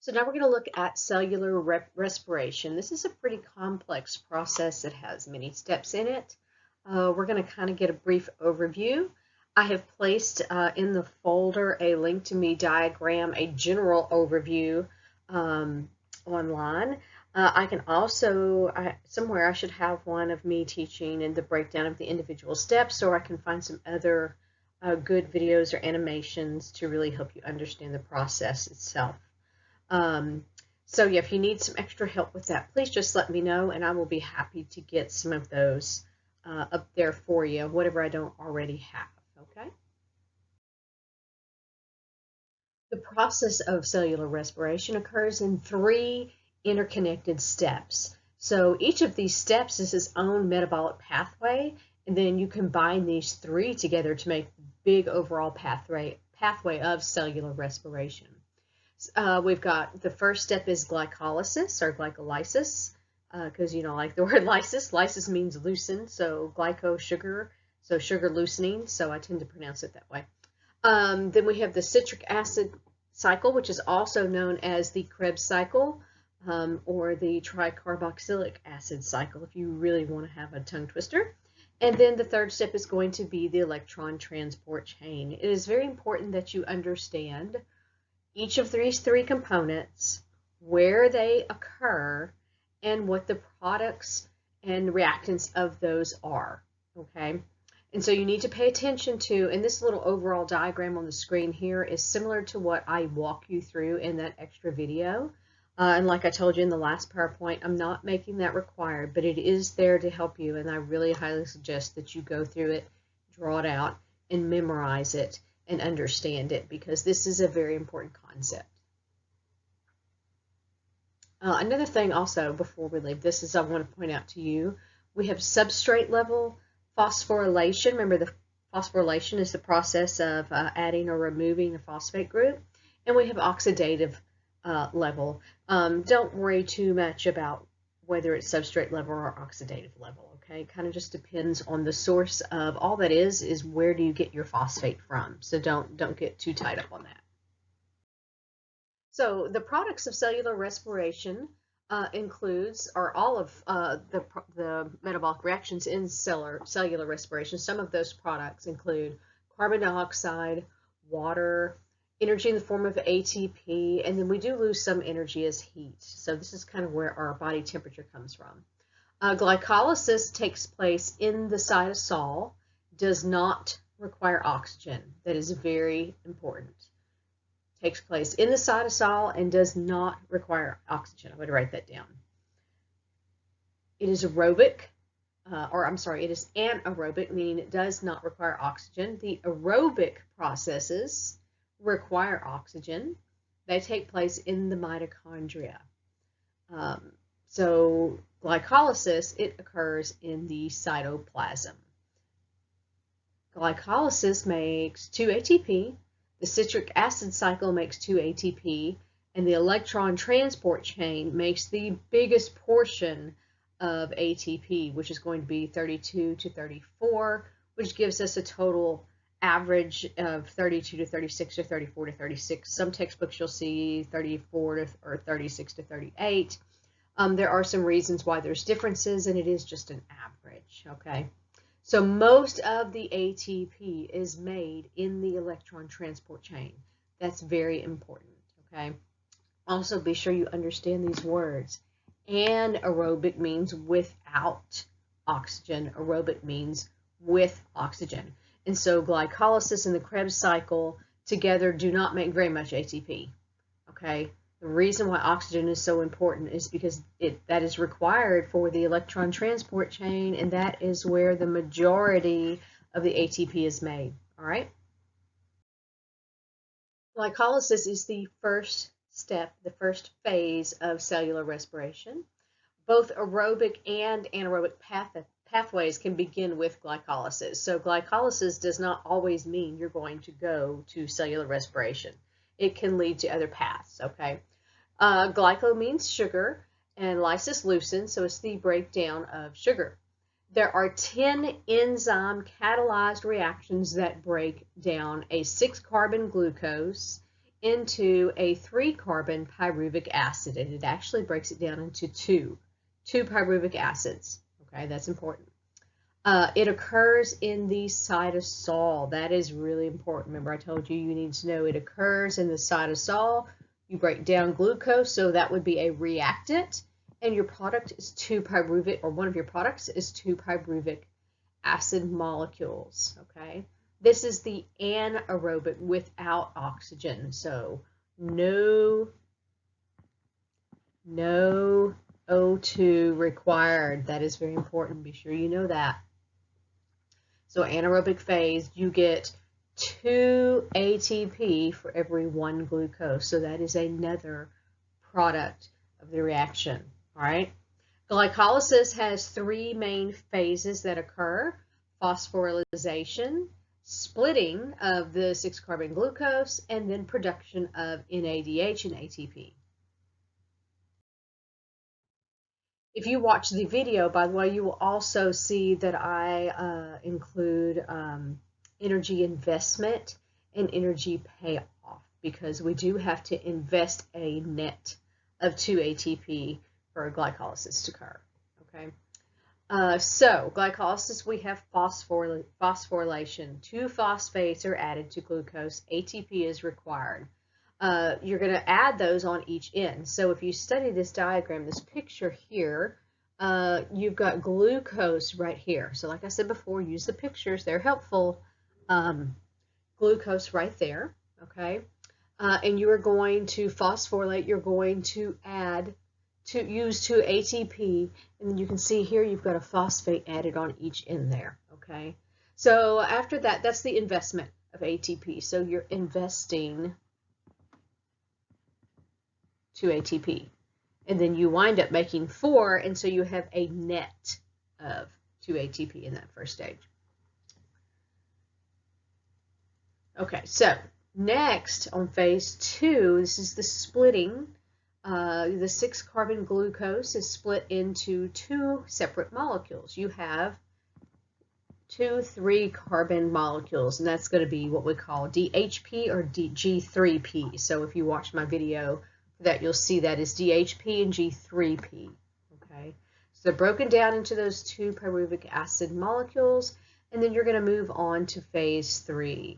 So now we're going to look at cellular respiration. This is a pretty complex process that has many steps in it. We're going to kind of get a brief overview. I have placed in the folder a link to me diagram, a general overview online. I can also, somewhere I should have one of me teaching and the breakdown of the individual steps, or I can find some other good videos or animations to really help you understand the process itself. So yeah, if you need some extra help with that, please just let me know and I will be happy to get some of those up there for you, whatever I don't already have, okay? The process of cellular respiration occurs in 3 interconnected steps. So each of these steps is its own metabolic pathway, and then you combine these 3 together to make the big overall pathway of cellular respiration. We've got the first step is glycolysis or glycolysis, because you know, like the word lysis. Lysis means loosen, so glyco, sugar, so sugar loosening, so I tend to pronounce it that way. Then we have the citric acid cycle, which is also known as the Krebs cycle, or the tricarboxylic acid cycle, if you really want to have a tongue twister. And then the third step is going to be the electron transport chain. It is very important that you understand each of these 3 components, where they occur, and what the products and reactants of those are, okay? And so you need to pay attention to, and this little overall diagram on the screen here is similar to what I walk you through in that extra video. And like I told you in the last PowerPoint, I'm not making that required, but it is there to help you, and I really highly suggest that you go through it, draw it out, and memorize it and understand it, because this is a very important concept. Another thing also before we leave this is I want to point out to you, we have substrate level phosphorylation. Remember, the phosphorylation is the process of adding or removing a phosphate group. And we have oxidative level. Don't worry too much about whether it's substrate level or oxidative level. Okay, it kind of just depends on the source of, all that is where do you get your phosphate from. So don't get too tied up on that. So the products of cellular respiration includes, or all of the metabolic reactions in cellular respiration. Some of those products include carbon dioxide, water, energy in the form of ATP, and then we do lose some energy as heat. So this is kind of where our body temperature comes from. Glycolysis takes place in the cytosol, does not require oxygen. That is very important. Takes place in the cytosol and does not require oxygen. I'm going to write that down. It is aerobic, it is anaerobic, meaning it does not require oxygen. The aerobic processes require oxygen. They take place in the mitochondria. So glycolysis, it occurs in the cytoplasm. Glycolysis makes 2 ATP. The citric acid cycle makes 2 ATP, and the electron transport chain makes the biggest portion of ATP, which is going to be 32 to 34, which gives us a total average of 32 to 36 or 34 to 36. Some textbooks you'll see 34 to, or 36 to 38. There are some reasons why there's differences, and it is just an average, okay? So most of the ATP is made in the electron transport chain. That's very important, okay? Also, be sure you understand these words. Anaerobic means without oxygen. Aerobic means with oxygen. And so glycolysis and the Krebs cycle together do not make very much ATP, okay? The reason why oxygen is so important is because that is required for the electron transport chain, and that is where the majority of the ATP is made, all right? Glycolysis is the first step, the first phase of cellular respiration. Both aerobic and anaerobic pathways can begin with glycolysis. So glycolysis does not always mean you're going to go to cellular respiration. It can lead to other paths, okay? Glyco means sugar, and lysis loosen, so it's the breakdown of sugar. There are 10 enzyme catalyzed reactions that break down a 6-carbon glucose into a 3-carbon pyruvic acid, and it actually breaks it down into two pyruvic acids. Okay, that's important. It occurs in the cytosol. That is really important. Remember, I told you need to know it occurs in the cytosol. You break down glucose, so that would be a reactant, and your product is 2 pyruvic, or one of your products is 2 pyruvic acid molecules. Okay, this is the anaerobic, without oxygen, so no O2 required. That is very important. Be sure you know that. So anaerobic phase, you get 2 ATP for every 1 glucose. So that is another product of the reaction. All right. Glycolysis has 3 main phases that occur: phosphorylation, splitting of the 6-carbon glucose, and then production of NADH and ATP. If you watch the video, by the way, you will also see that I include energy investment and energy payoff, because we do have to invest a net of 2 ATP for glycolysis to occur. Okay. So glycolysis, we have phosphorylation. 2 phosphates are added to glucose. ATP is required. You're going to add those on each end. So if you study this diagram, this picture here, you've got glucose right here. So like I said before, use the pictures. They're helpful. Glucose right there, okay? And you are going to phosphorylate. You're going to use 2 ATP, and then you can see here you've got a phosphate added on each end there, okay? So after that, that's the investment of ATP. So you're investing 2 ATP, and then you wind up making 4, and so you have a net of 2 ATP in that first stage. Okay, so next on phase 2, this is the splitting. The 6-carbon glucose is split into 2 separate molecules. You have 2 3-carbon molecules, and that's going to be what we call DHP or G3P. So if you watch my video, that you'll see that is DHP and G3P. Okay, so they're broken down into those 2 pyruvic acid molecules, and then you're going to move on to phase 3.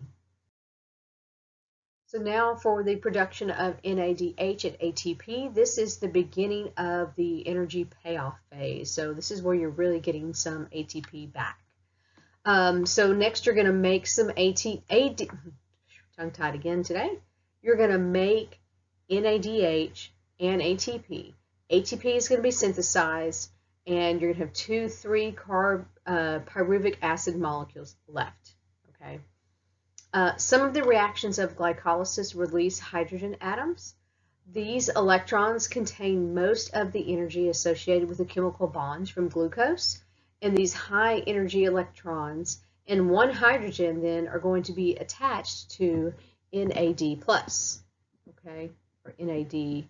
So now for the production of NADH and ATP, this is the beginning of the energy payoff phase. So this is where you're really getting some ATP back. So next you're going to make some tongue-tied again today. You're going to make NADH and ATP. ATP is going to be synthesized, and you're going to have 2 3-carb pyruvic acid molecules left. Okay. Some of the reactions of glycolysis release hydrogen atoms. These electrons contain most of the energy associated with the chemical bonds from glucose, and these high energy electrons and 1 hydrogen then are going to be attached to NAD+, okay, or NADH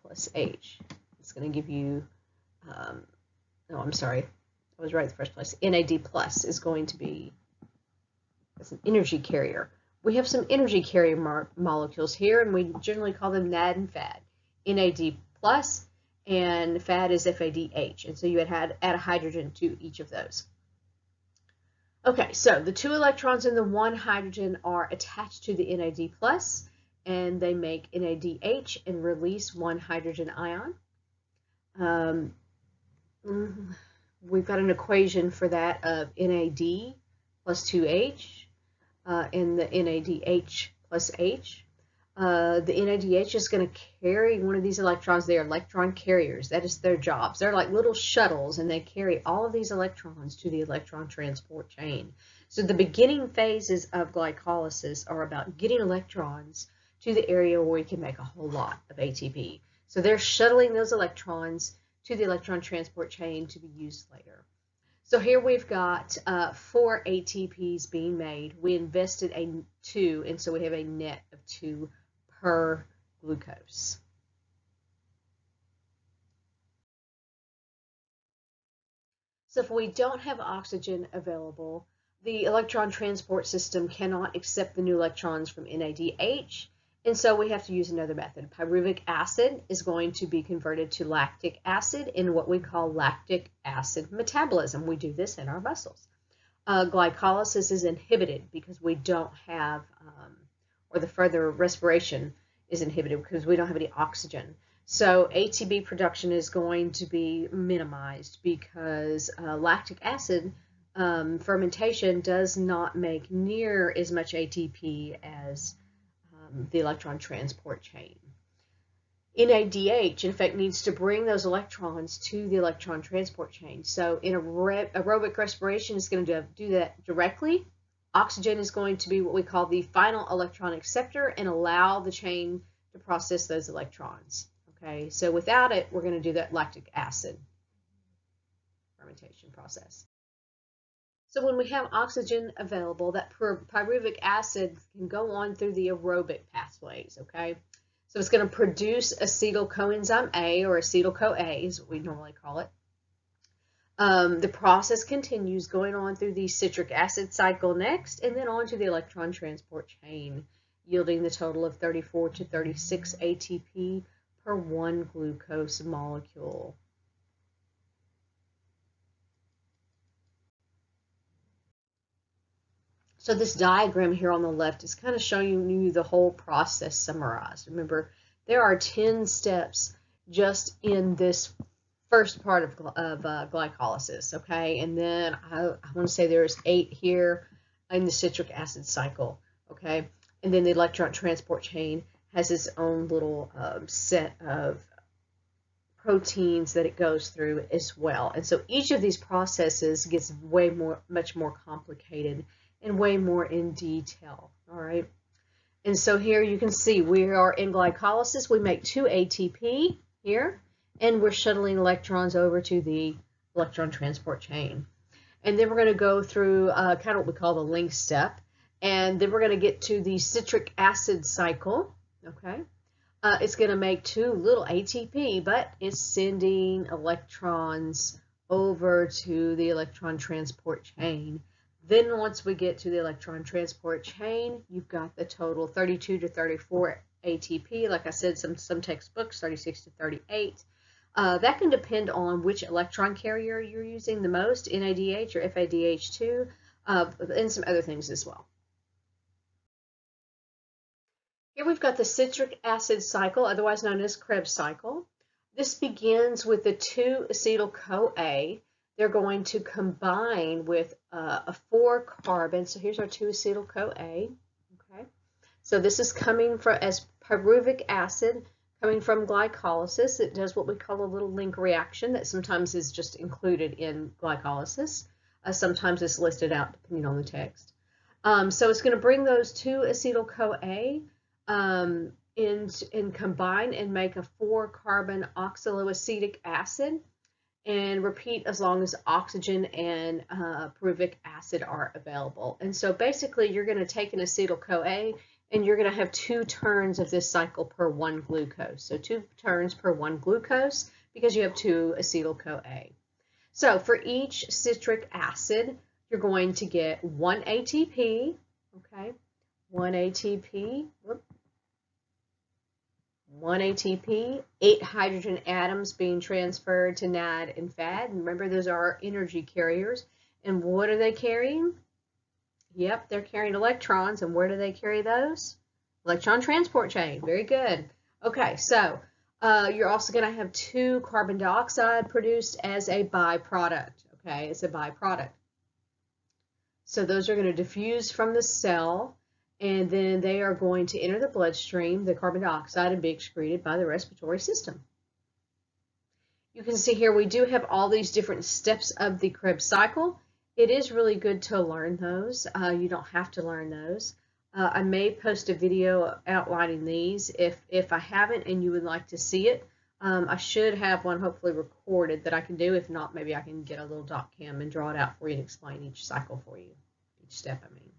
plus H. It's going to give you, no, I'm sorry, I was right in the first place. NAD plus is going to be, that's an energy carrier. We have some energy carrier molecules here, and we generally call them NAD and FAD. NAD plus and FAD is FADH, and so you would add a hydrogen to each of those. Okay, so the 2 electrons and the 1 hydrogen are attached to the NAD plus, and they make NADH and release 1 hydrogen ion. We've got an equation for that of NAD plus 2H and the NADH plus H. The NADH is going to carry one of these electrons. They are electron carriers. That is their jobs. They're like little shuttles, and they carry all of these electrons to the electron transport chain. So the beginning phases of glycolysis are about getting electrons to the area where we can make a whole lot of ATP. So they're shuttling those electrons to the electron transport chain to be used later. So here we've got 4 ATPs being made. We invested 2, and so we have a net of 2 per glucose. So if we don't have oxygen available, the electron transport system cannot accept the new electrons from NADH, and so we have to use another method. Pyruvic acid is going to be converted to lactic acid in what we call lactic acid metabolism. We do this in our muscles. Glycolysis is inhibited because we don't have, or the further respiration is inhibited because we don't have any oxygen. So ATP production is going to be minimized because lactic acid fermentation does not make near as much ATP as the electron transport chain. NADH, in fact, needs to bring those electrons to the electron transport chain. So in aerobic respiration, it's going to do that directly. Oxygen is going to be what we call the final electron acceptor and allow the chain to process those electrons. Okay, so without it, we're going to do that lactic acid fermentation process. So when we have oxygen available, that pyruvic acid can go on through the aerobic pathways, okay? So it's going to produce acetyl coenzyme A, or acetyl-CoA is what we normally call it. The process continues going on through the citric acid cycle next, and then on to the electron transport chain, yielding the total of 34 to 36 ATP per 1 glucose molecule. So this diagram here on the left is kind of showing you the whole process summarized. Remember, there are 10 steps just in this first part of glycolysis, okay? And then I want to say there's 8 here in the citric acid cycle, okay? And then the electron transport chain has its own little set of proteins that it goes through as well. And so each of these processes gets much more complicated and way more in detail, all right? And so here you can see we are in glycolysis. We make 2 ATP here, and we're shuttling electrons over to the electron transport chain. And then we're going to go through kind of what we call the link step, and then we're going to get to the citric acid cycle, okay? It's going to make 2 little ATP, but it's sending electrons over to the electron transport chain. Then once we get to the electron transport chain, you've got the total 32 to 34 ATP. Like I said, some textbooks, 36 to 38. That can depend on which electron carrier you're using the most, NADH or FADH2, and some other things as well. Here we've got the citric acid cycle, otherwise known as Krebs cycle. This begins with the 2 acetyl-CoA. They're going to combine with a 4 carbon. So here's our 2 acetyl-CoA. Okay. So this is coming from as pyruvic acid, coming from glycolysis. It does what we call a little link reaction that sometimes is just included in glycolysis. Sometimes it's listed out depending on the text. So it's going to bring those 2 acetyl-CoA and combine and make a 4 carbon oxaloacetic acid, and repeat as long as oxygen and pyruvic acid are available. And so basically you're going to take an acetyl-CoA and you're going to have 2 turns of this cycle per 1 glucose. So 2 turns per 1 glucose because you have 2 acetyl-CoA. So for each citric acid, you're going to get 1 ATP, okay? 1 ATP, 1 ATP, 8 hydrogen atoms being transferred to NAD and FAD. And remember, those are our energy carriers. And what are they carrying? Yep, they're carrying electrons. And where do they carry those? Electron transport chain. Very good. Okay, so you're also going to have 2 carbon dioxide produced as a byproduct. Okay, it's a byproduct. So those are going to diffuse from the cell, and then they are going to enter the bloodstream, the carbon dioxide, and be excreted by the respiratory system. You can see here we do have all these different steps of the Krebs cycle. It is really good to learn those. You don't have to learn those. I may post a video outlining these. If I haven't and you would like to see it, I should have one hopefully recorded that I can do. If not, maybe I can get a little dot cam and draw it out for you and explain each cycle for you. Each step, I mean.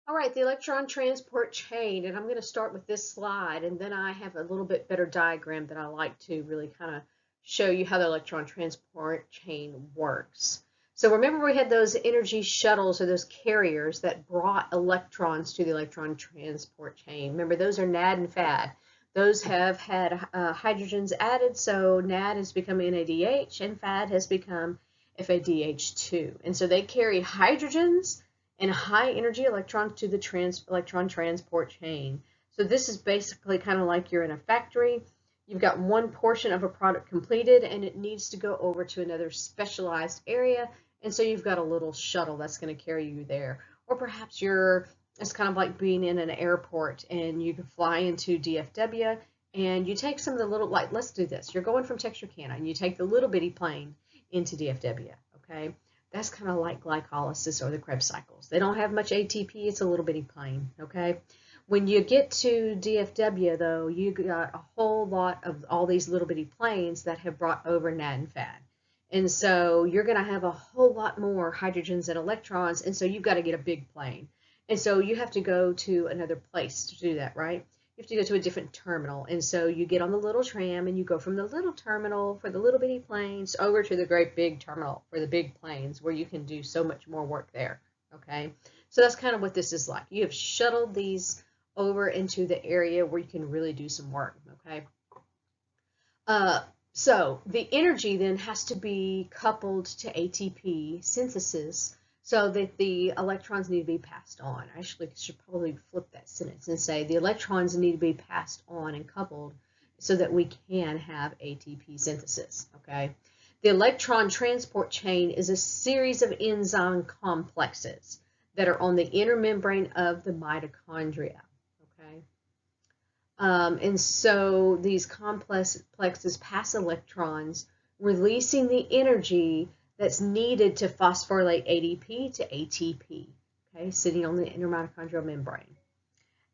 All right, the electron transport chain, and I'm going to start with this slide, and then I have a little bit better diagram that I like to really kind of show you how the electron transport chain works. So remember we had those energy shuttles or those carriers that brought electrons to the electron transport chain. Remember, those are NAD and FAD. Those have had hydrogens added, so NAD has become NADH and FAD has become FADH2. And so they carry hydrogens and high energy electrons to the electron transport chain. So this is basically kind of like you're in a factory. You've got one portion of a product completed and it needs to go over to another specialized area. And so you've got a little shuttle that's going to carry you there. Or perhaps it's kind of like being in an airport and you can fly into DFW and you take some of the little, like, let's do this. You're going from Texarkana and you take the little bitty plane into DFW, okay? That's kind of like glycolysis or the Krebs cycles. They don't have much ATP. It's a little bitty plane, okay? When you get to DFW, though, you got a whole lot of all these little bitty planes that have brought over NAD and FAD. And so you're going to have a whole lot more hydrogens and electrons, and so you've got to get a big plane. And so you have to go to another place to do that, right? You have to go to a different terminal. And so you get on the little tram and you go from the little terminal for the little bitty planes over to the great big terminal for the big planes where you can do so much more work there, okay? So that's kind of what this is like. You have shuttled these over into the area where you can really do some work, okay? So the energy then has to be coupled to ATP synthesis so that the electrons need to be passed on. I actually should probably flip that sentence and say the electrons need to be passed on and coupled so that we can have ATP synthesis, okay? The electron transport chain is a series of enzyme complexes that are on the inner membrane of the mitochondria. And so these complexes pass electrons, releasing the energy that's needed to phosphorylate ADP to ATP, okay, sitting on the inner mitochondrial membrane.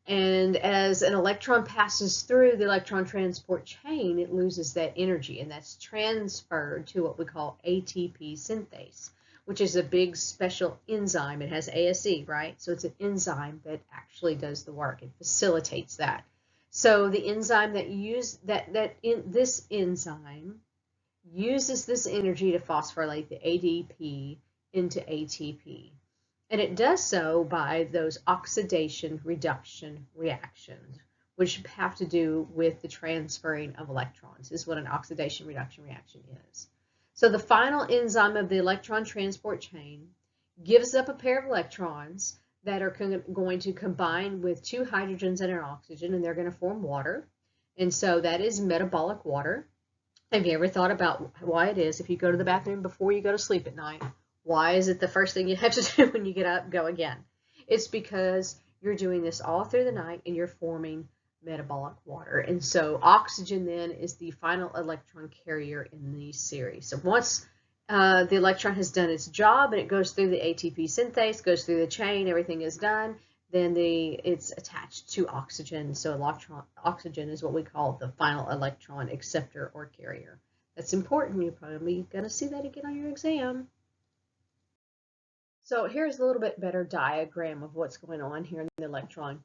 And as an electron passes through the electron transport chain, it loses that energy, and that's transferred to what we call ATP synthase, which is a big special enzyme. It has ASE, right? So it's an enzyme that actually does the work. It facilitates that. So the enzyme this enzyme uses this energy to phosphorylate the ADP into ATP. And it does so by those oxidation reduction reactions, which have to do with the transferring of electrons. This is what an oxidation reduction reaction is. So the final enzyme of the electron transport chain gives up a pair of electrons that are going to combine with two hydrogens and an oxygen, and they're going to form water. And so that is metabolic water. Have you ever thought about why it is if you go to the bathroom before you go to sleep at night, why is it the first thing you have to do when you get up, go again? It's because you're doing this all through the night and you're forming metabolic water. And so oxygen then is the final electron carrier in the series. So once the electron has done its job and it goes through the ATP synthase, goes through the chain, everything is done, then it's attached to oxygen. So oxygen is what we call the final electron acceptor or carrier. That's important. You're probably going to see that again on your exam. So here's a little bit better diagram of what's going on here in the electron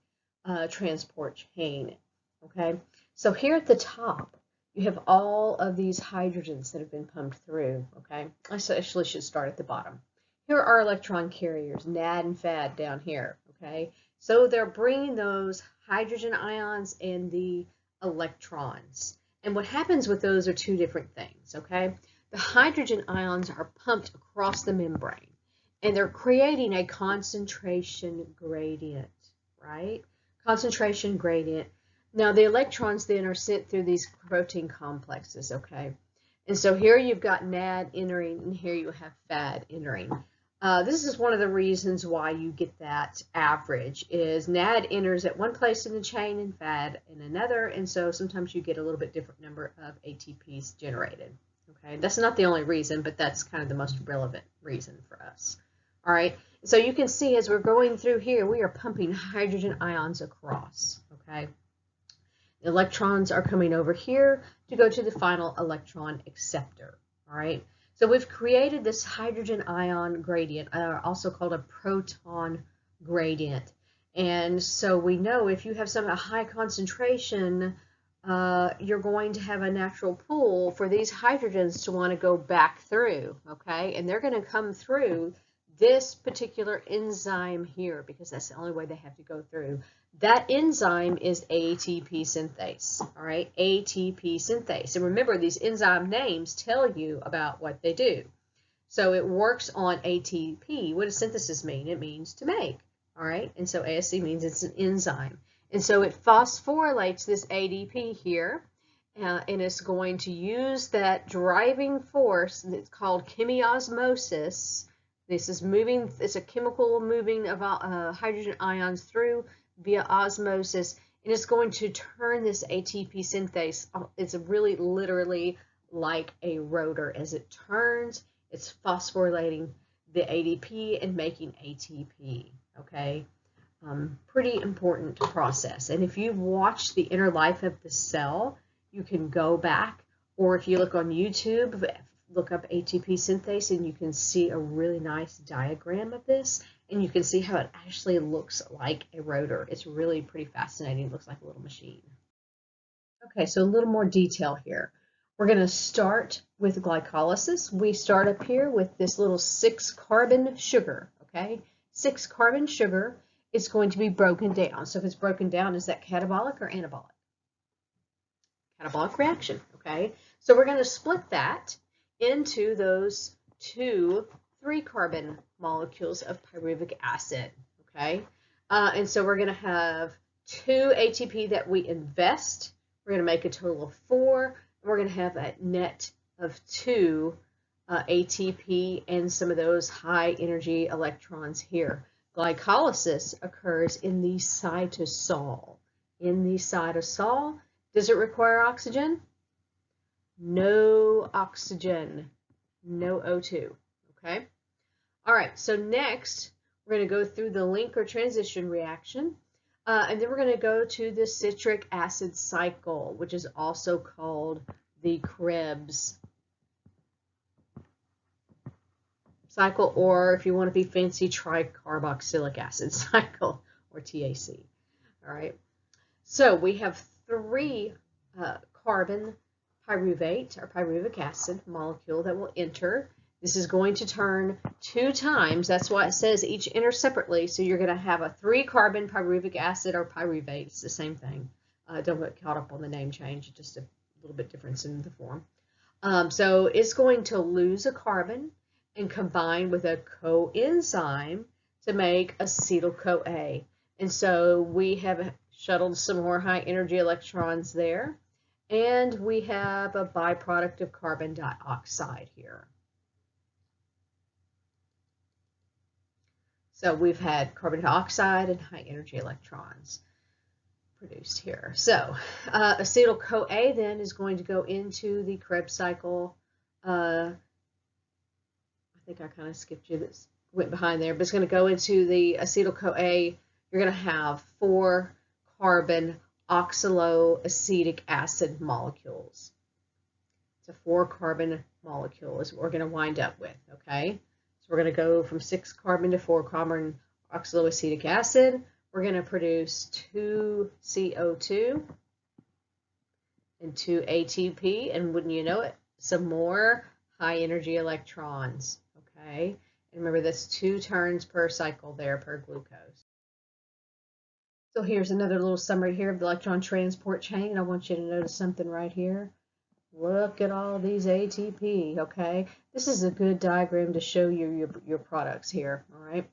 transport chain. Okay, so here at the top, you have all of these hydrogens that have been pumped through, okay? I actually should start at the bottom. Here are our electron carriers, NAD and FAD down here, okay? So they're bringing those hydrogen ions and the electrons. And what happens with those are two different things, okay? The hydrogen ions are pumped across the membrane, and they're creating a concentration gradient, right? Concentration gradient. Now, the electrons then are sent through these protein complexes, okay? And so here you've got NAD entering, and here you have FAD entering. This is one of the reasons why you get that average, is NAD enters at one place in the chain and FAD in another, and so sometimes you get a little bit different number of ATPs generated, okay? That's not the only reason, but that's kind of the most relevant reason for us. All right, so you can see as we're going through here, we are pumping hydrogen ions across, okay? The electrons are coming over here to go to the final electron acceptor, all right? So we've created this hydrogen ion gradient, also called a proton gradient. And so we know if you have some high concentration you're going to have a natural pull for these hydrogens to want to go back through, okay? And they're going to come through this particular enzyme here because that's the only way they have to go through. That enzyme is ATP synthase, all right? ATP synthase. And remember, these enzyme names tell you about what they do. So it works on ATP. What does synthesis mean? It means to make, all right? And so ASC means it's an enzyme. And so it phosphorylates this ADP here, and it's going to use that driving force that's called chemiosmosis. This is moving, it's a chemical moving of hydrogen ions through via osmosis, and it's going to turn this ATP synthase. It's really literally like a rotor. As it turns, it's phosphorylating the ADP and making ATP, okay? Pretty important process. And if you've watched the inner life of the cell, you can go back, or if you look on YouTube, look up ATP synthase and you can see a really nice diagram of this, and you can see how it actually looks like a rotor. It's really pretty fascinating. It looks like a little machine. Okay, so a little more detail here. We're going to start with glycolysis. We start up here with this little 6-carbon sugar, okay? 6-carbon sugar is going to be broken down. So if it's broken down, is that catabolic or anabolic? Catabolic reaction, okay? So we're going to split that into those 2 3-carbon molecules of pyruvic acid, okay? And so we're going to have 2 ATP that we invest. We're going to make a total of 4, and we're going to have a net of 2 ATP and some of those high energy electrons here. Glycolysis occurs in the cytosol. In the cytosol, does it require oxygen? No oxygen, no O2, okay? All right, so next, we're going to go through the link or transition reaction, and then we're going to go to the citric acid cycle, which is also called the Krebs cycle, or if you want to be fancy, tricarboxylic acid cycle, or TAC. All right, so we have 3 carbon pyruvate or pyruvic acid molecule that will enter. This is going to turn 2 times. That's why it says each enter separately. So you're going to have a 3-carbon pyruvic acid or pyruvate. It's the same thing. Don't get caught up on the name change. Just a little bit difference in the form. So it's going to lose a carbon and combine with a coenzyme to make acetyl-CoA. And so we have shuttled some more high energy electrons there. And we have a byproduct of carbon dioxide here. So we've had carbon dioxide and high energy electrons produced here. So acetyl-CoA then is going to go into the Krebs cycle. I think I kind of skipped you, this went behind there, but it's going to go into the acetyl-CoA. You're going to have 4 carbon oxaloacetic acid molecules. It's a 4-carbon molecule is what we're going to wind up with, okay? So we're going to go from 6 carbon to 4 carbon oxaloacetic acid. We're going to produce 2 CO2 and 2 ATP, and wouldn't you know it, some more high energy electrons, okay? And remember, that's 2 turns per cycle there per glucose. So here's another little summary here of the electron transport chain, and I want you to notice something right here. Look at all these ATP, okay? This is a good diagram to show you your products here, all right?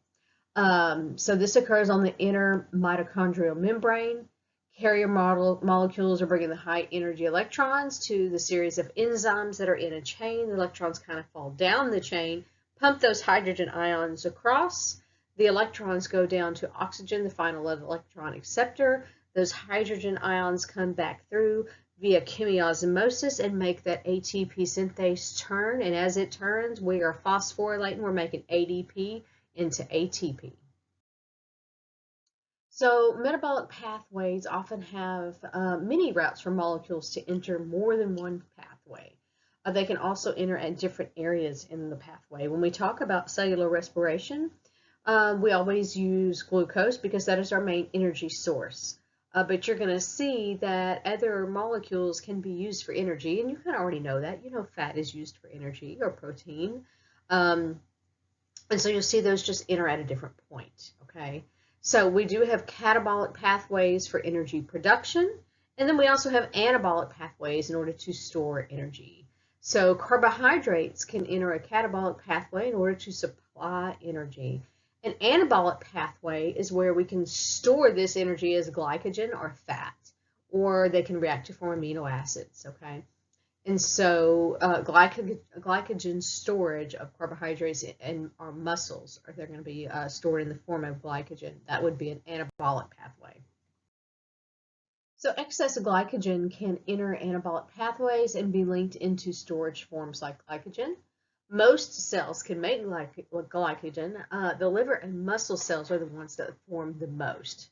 So this occurs on the inner mitochondrial membrane. Carrier molecules are bringing the high energy electrons to the series of enzymes that are in a chain. The electrons kind of fall down the chain, pump those hydrogen ions across. The electrons go down to oxygen, the final electron acceptor. Those hydrogen ions come back through via chemiosmosis and make that ATP synthase turn. And as it turns, we are phosphorylating. We're making ADP into ATP. So metabolic pathways often have many routes for molecules to enter more than one pathway. They can also enter at different areas in the pathway. When we talk about cellular respiration, we always use glucose because that is our main energy source. But you're going to see that other molecules can be used for energy, and you kind of already know that. You know fat is used for energy, or protein. And so you'll see those just enter at a different point, okay? So we do have catabolic pathways for energy production, and then we also have anabolic pathways in order to store energy. So carbohydrates can enter a catabolic pathway in order to supply energy. An anabolic pathway is where we can store this energy as glycogen or fat, or they can react to form amino acids, okay? And so glycogen storage of carbohydrates in our muscles, they're going to be stored in the form of glycogen. That would be an anabolic pathway. So excess glycogen can enter anabolic pathways and be linked into storage forms like glycogen. Most cells can make glycogen. The liver and muscle cells are the ones that form the most.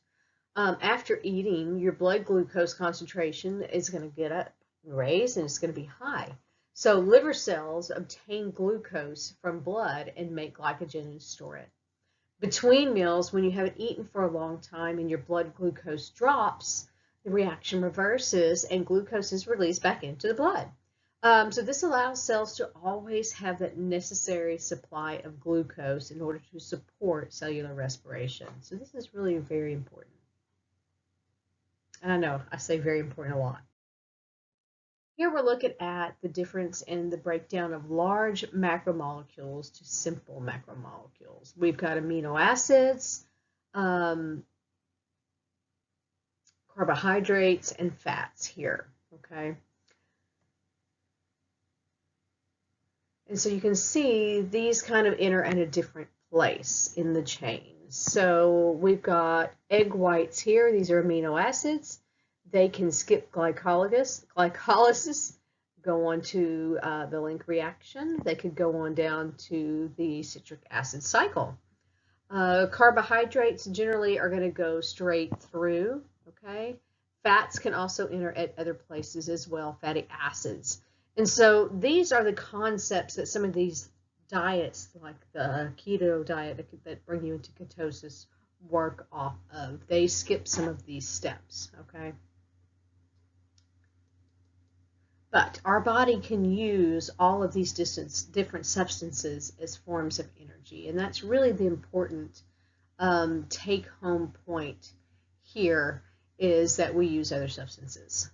After eating, your blood glucose concentration is going to get up, raised, and it's going to be high. So liver cells obtain glucose from blood and make glycogen and store it. Between meals, when you haven't eaten for a long time and your blood glucose drops, the reaction reverses and glucose is released back into the blood. So this allows cells to always have that necessary supply of glucose in order to support cellular respiration. So this is really very important. And I know I say very important a lot. Here we're looking at the difference in the breakdown of large macromolecules to simple macromolecules. We've got amino acids, carbohydrates, and fats here, okay? And so you can see these kind of enter at a different place in the chain. So we've got egg whites here. These are amino acids. They can skip glycolysis, go on to the link reaction. They could go on down to the citric acid cycle. Carbohydrates generally are going to go straight through, okay? Fats can also enter at other places as well, fatty acids. And so these are the concepts that some of these diets, like the keto diet that bring you into ketosis, work off of. They skip some of these steps, okay? But our body can use all of these different substances as forms of energy, and that's really the important take-home point here, is that we use other substances.